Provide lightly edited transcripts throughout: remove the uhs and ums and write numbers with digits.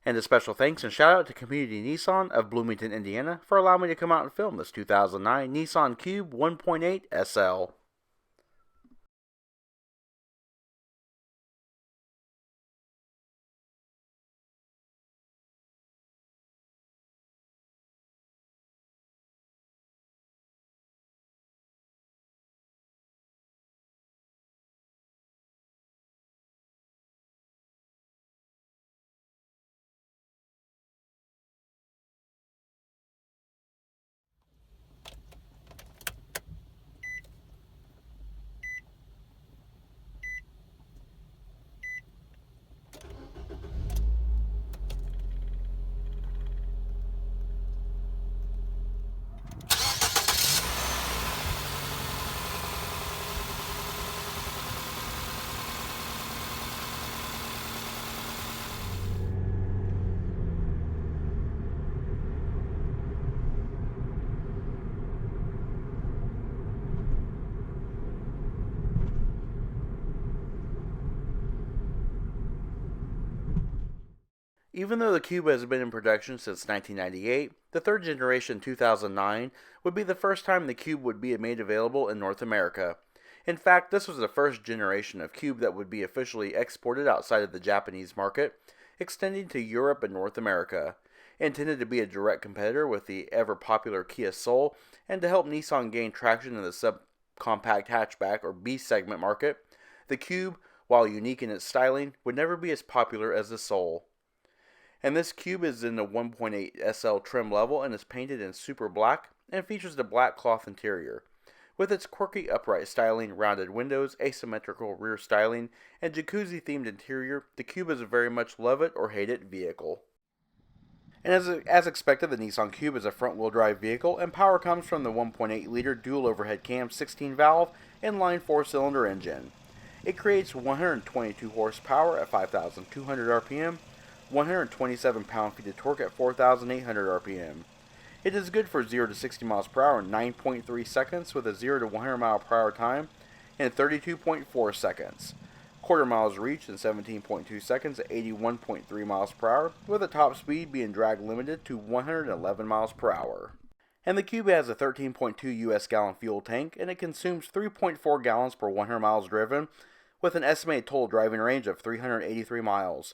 And a special thanks and shout out to Community Nissan of Bloomington, Indiana for allowing me to come out and film this 2009 Nissan Cube 1.8 SL. Even though the Cube has been in production since 1998, the third generation 2009 would be the first time the Cube would be made available in North America. In fact, this was the first generation of Cube that would be officially exported outside of the Japanese market, extending to Europe and North America. Intended to be a direct competitor with the ever-popular Kia Soul, and to help Nissan gain traction in the subcompact hatchback or B segment market, the Cube, while unique in its styling, would never be as popular as the Soul. And this Cube is in the 1.8 SL trim level and is painted in super black and features the black cloth interior. With its quirky upright styling, rounded windows, asymmetrical rear styling, and jacuzzi-themed interior, the Cube is a very much love it or hate it vehicle. And as expected, the Nissan Cube is a front-wheel drive vehicle, and power comes from the 1.8-liter dual overhead cam 16-valve inline 4-cylinder engine. It creates 122 horsepower at 5,200 RPM, 127 pound-feet of torque at 4,800 RPM. It is good for 0 to 60 miles per hour in 9.3 seconds with a 0 to 100 mile per hour time in 32.4 seconds. Quarter miles reached in 17.2 seconds at 81.3 miles per hour, with the top speed being drag limited to 111 miles per hour. And the Cube has a 13.2 US gallon fuel tank, and it consumes 3.4 gallons per 100 miles driven, with an estimated total driving range of 383 miles.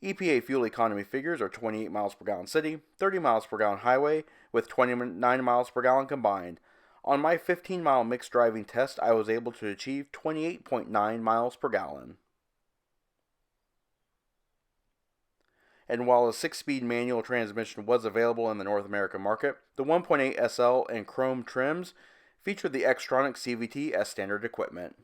EPA fuel economy figures are 28 miles per gallon city, 30 miles per gallon highway, with 29 miles per gallon combined. On my 15-mile mixed driving test, I was able to achieve 28.9 miles per gallon. And while a 6-speed manual transmission was available in the North American market, the 1.8 SL and chrome trims featured the Xtronic CVT as standard equipment.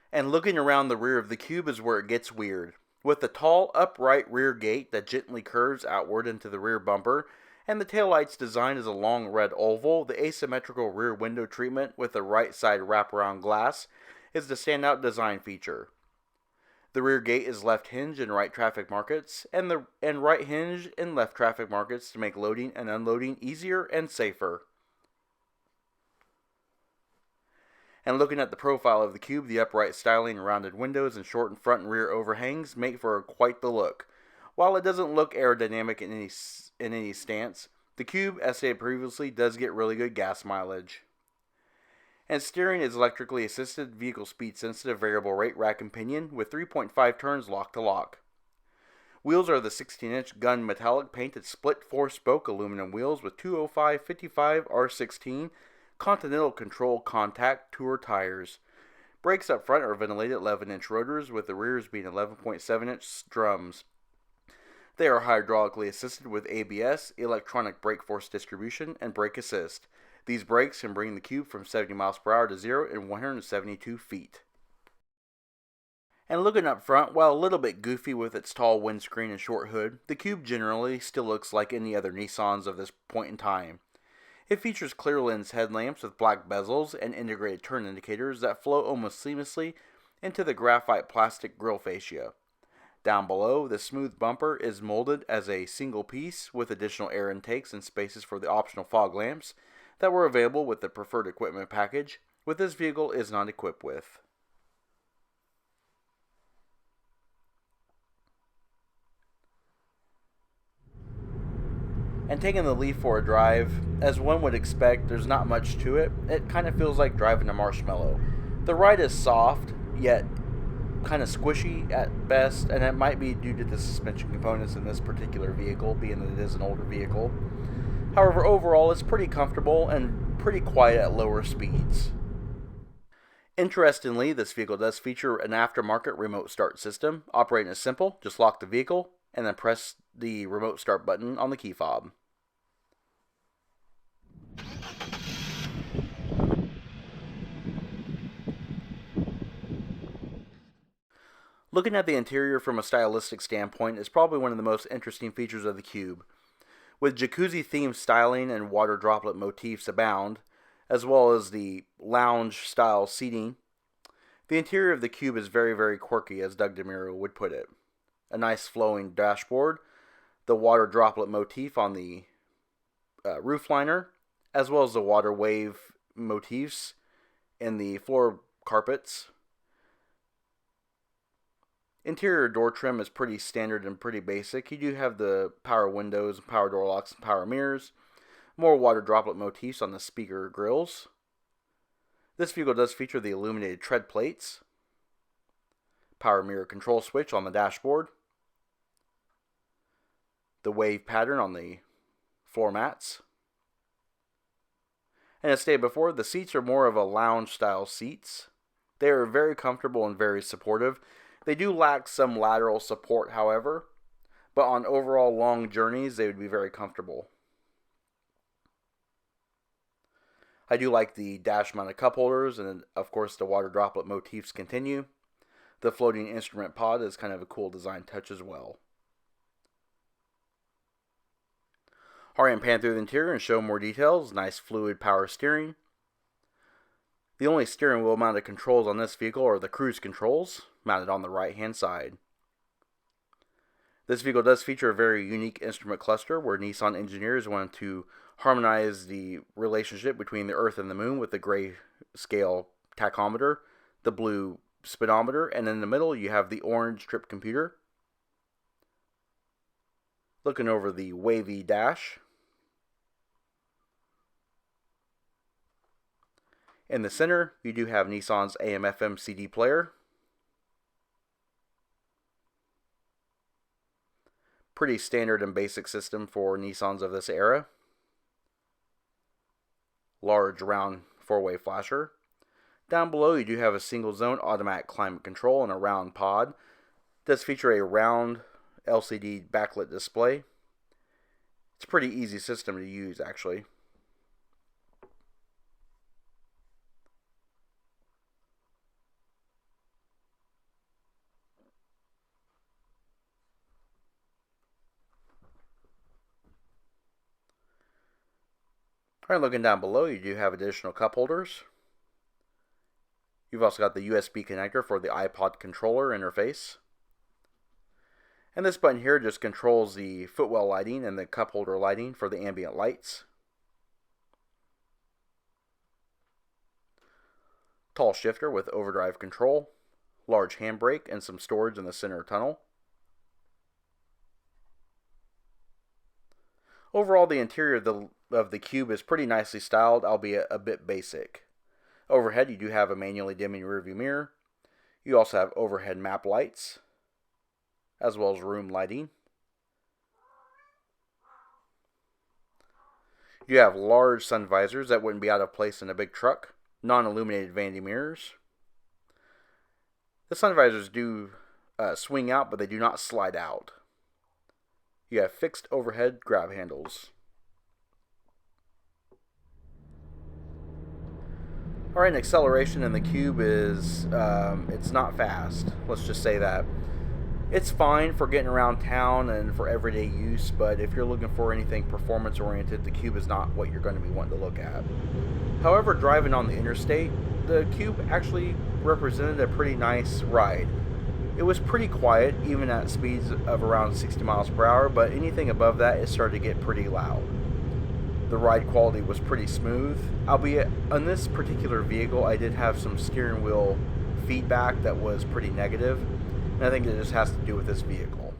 And looking around the rear of the Cube is where it gets weird. With the tall, upright rear gate that gently curves outward into the rear bumper, and the taillight's design as a long red oval, the asymmetrical rear window treatment with the right side wraparound glass is the standout design feature. The rear gate is left hinge in right traffic markets, and right hinge in left traffic markets to make loading and unloading easier and safer. And looking at the profile of the Cube, the upright styling, rounded windows, and shortened front and rear overhangs make for quite the look. While it doesn't look aerodynamic in any stance, the Cube, as stated previously, does get really good gas mileage. And steering is electrically assisted, vehicle speed sensitive variable rate rack and pinion with 3.5 turns lock to lock. Wheels are the 16-inch gun metallic painted split 4-spoke aluminum wheels with 205/55 R16 Continental Control Contact Tour tires. Brakes up front are ventilated 11-inch rotors, with the rears being 11.7-inch drums. They are hydraulically assisted with ABS, electronic brake force distribution, and brake assist. These brakes can bring the Cube from 70 miles per hour to 0 in 172 feet. And looking up front, while a little bit goofy with its tall windscreen and short hood, the Cube generally still looks like any other Nissans of this point in time. It features clear lens headlamps with black bezels and integrated turn indicators that flow almost seamlessly into the graphite plastic grille fascia. Down below, the smooth bumper is molded as a single piece with additional air intakes and spaces for the optional fog lamps that were available with the preferred equipment package, which this vehicle is not equipped with. And taking the Leaf for a drive, as one would expect, there's not much to it. It kind of feels like driving a marshmallow. The ride is soft, yet kind of squishy at best, and it might be due to the suspension components in this particular vehicle, being that it is an older vehicle. However, overall, it's pretty comfortable and pretty quiet at lower speeds. Interestingly, this vehicle does feature an aftermarket remote start system. Operating is simple, just lock the vehicle and then press the remote start button on the key fob. Looking at the interior from a stylistic standpoint is probably one of the most interesting features of the Cube. With jacuzzi-themed styling and water droplet motifs abound, as well as the lounge-style seating, the interior of the Cube is very, very quirky, as Doug DeMuro would put it. A nice flowing dashboard, the water droplet motif on the roof liner, as well as the water wave motifs in the floor carpets. Interior door trim is pretty standard and pretty basic. You do have the power windows, power door locks, and power mirrors. More water droplet motifs on the speaker grills. This vehicle does feature the illuminated tread plates. Power mirror control switch on the dashboard. The wave pattern on the floor mats. And as stated before, the seats are more of a lounge style seats. They are very comfortable and very supportive. They do lack some lateral support, however, but on overall long journeys, they would be very comfortable. I do like the dash mounted cup holders, and of course the water droplet motifs continue. The floating instrument pod is kind of a cool design touch as well. Alright, and pan through the interior and show more details. Nice fluid power steering. The only steering wheel mounted controls on this vehicle are the cruise controls, mounted on the right hand side. This vehicle does feature a very unique instrument cluster where Nissan engineers wanted to harmonize the relationship between the Earth and the Moon with the gray scale tachometer, the blue speedometer, and in the middle you have the orange trip computer. Looking over the wavy dash. In the center, you do have Nissan's AM/FM CD player. Pretty standard and basic system for Nissans of this era. Large round 4-way flasher. Down below, you do have a single zone automatic climate control and a round pod. It does feature a round LCD backlit display. It's a pretty easy system to use, actually. Alright, looking down below, you do have additional cup holders. You've also got the USB connector for the iPod controller interface. And this button here just controls the footwell lighting and the cup holder lighting for the ambient lights. Tall shifter with overdrive control, large handbrake, and some storage in the center tunnel. Overall, the interior of the Cube is pretty nicely styled, albeit a bit basic. Overhead, you do have a manually dimming rearview mirror. You also have overhead map lights, as well as room lighting. You have large sun visors that wouldn't be out of place in a big truck. Non-illuminated vanity mirrors. The sun visors do swing out, but they do not slide out. You have fixed overhead grab handles. Alright, an acceleration in the Cube is, it's not fast. Let's just say that. It's fine for getting around town and for everyday use, but if you're looking for anything performance oriented, the Cube is not what you're going to be wanting to look at. However, driving on the interstate, the Cube actually represented a pretty nice ride. It was pretty quiet, even at speeds of around 60 miles per hour, but anything above that, it started to get pretty loud. The ride quality was pretty smooth, albeit on this particular vehicle I did have some steering wheel feedback that was pretty negative, and I think it just has to do with this vehicle.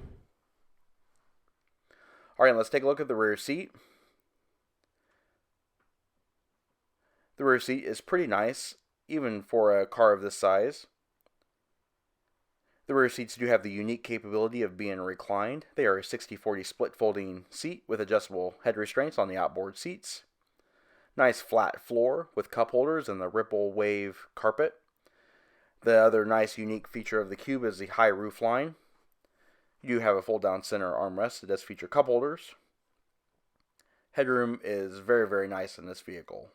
Alright, let's take a look at the rear seat. The rear seat is pretty nice, even for a car of this size. The rear seats do have the unique capability of being reclined. They are a 60-40 split folding seat with adjustable head restraints on the outboard seats. Nice flat floor with cup holders and the ripple wave carpet. The other nice unique feature of the Cube is the high roof line. You do have a fold down center armrest that does feature cup holders. Headroom is very, very nice in this vehicle.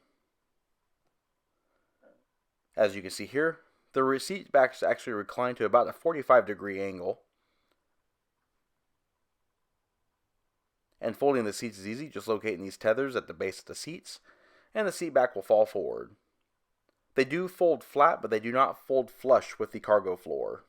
As you can see here, the seat back is actually reclined to about a 45-degree angle. And folding the seats is easy, just locating these tethers at the base of the seats, and the seat back will fall forward. They do fold flat, but they do not fold flush with the cargo floor.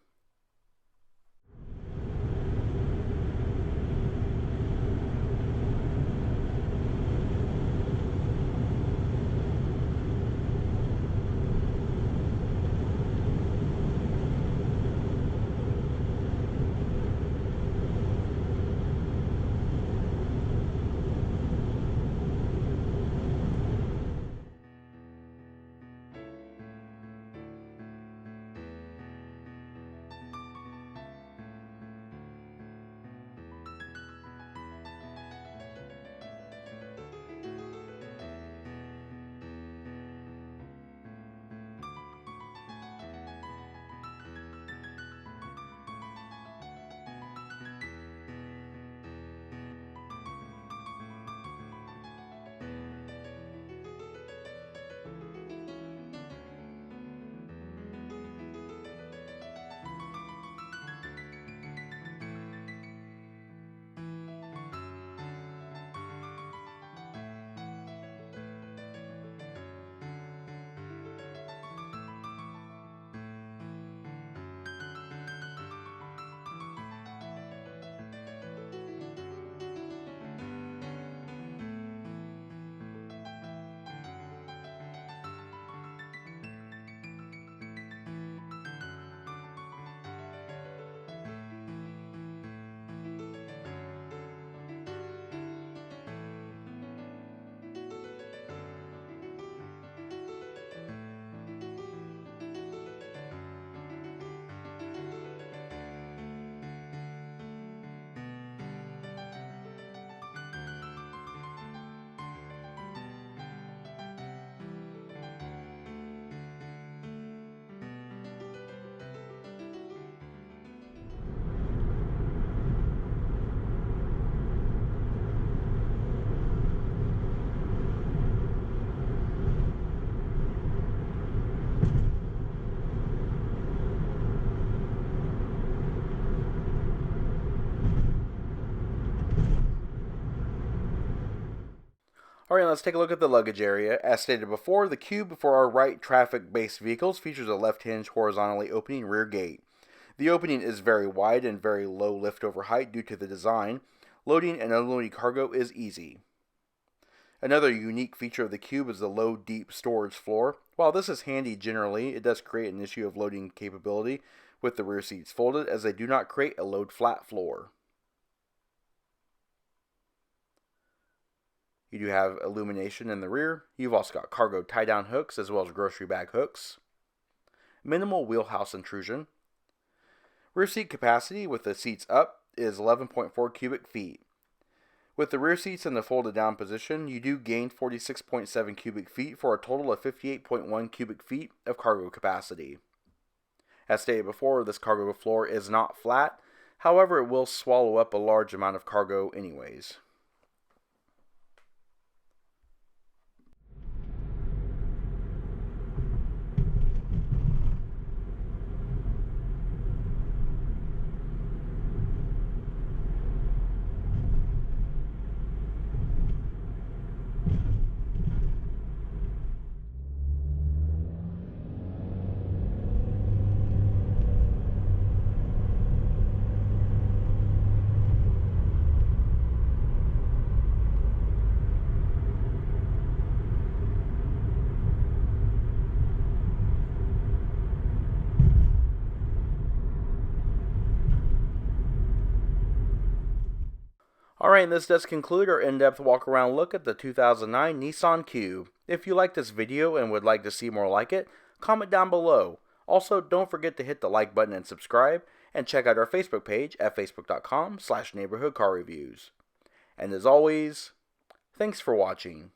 Alright, let's take a look at the luggage area. As stated before, the Cube for our right traffic-based vehicles features a left hinge horizontally opening rear gate. The opening is very wide and very low lift-over height due to the design. Loading and unloading cargo is easy. Another unique feature of the Cube is the low, deep storage floor. While this is handy generally, it does create an issue of loading capability with the rear seats folded, as they do not create a load flat floor. You do have illumination in the rear. You've also got cargo tie-down hooks as well as grocery bag hooks. Minimal wheelhouse intrusion. Rear seat capacity with the seats up is 11.4 cubic feet. With the rear seats in the folded down position, you do gain 46.7 cubic feet for a total of 58.1 cubic feet of cargo capacity. As stated before, this cargo floor is not flat. However, it will swallow up a large amount of cargo anyways. Alright, and this does conclude our in-depth walk-around look at the 2009 Nissan Cube. If you liked this video and would like to see more like it, comment down below. Also, don't forget to hit the like button and subscribe, and check out our Facebook page at facebook.com/neighborhoodcarreviews. And as always, thanks for watching.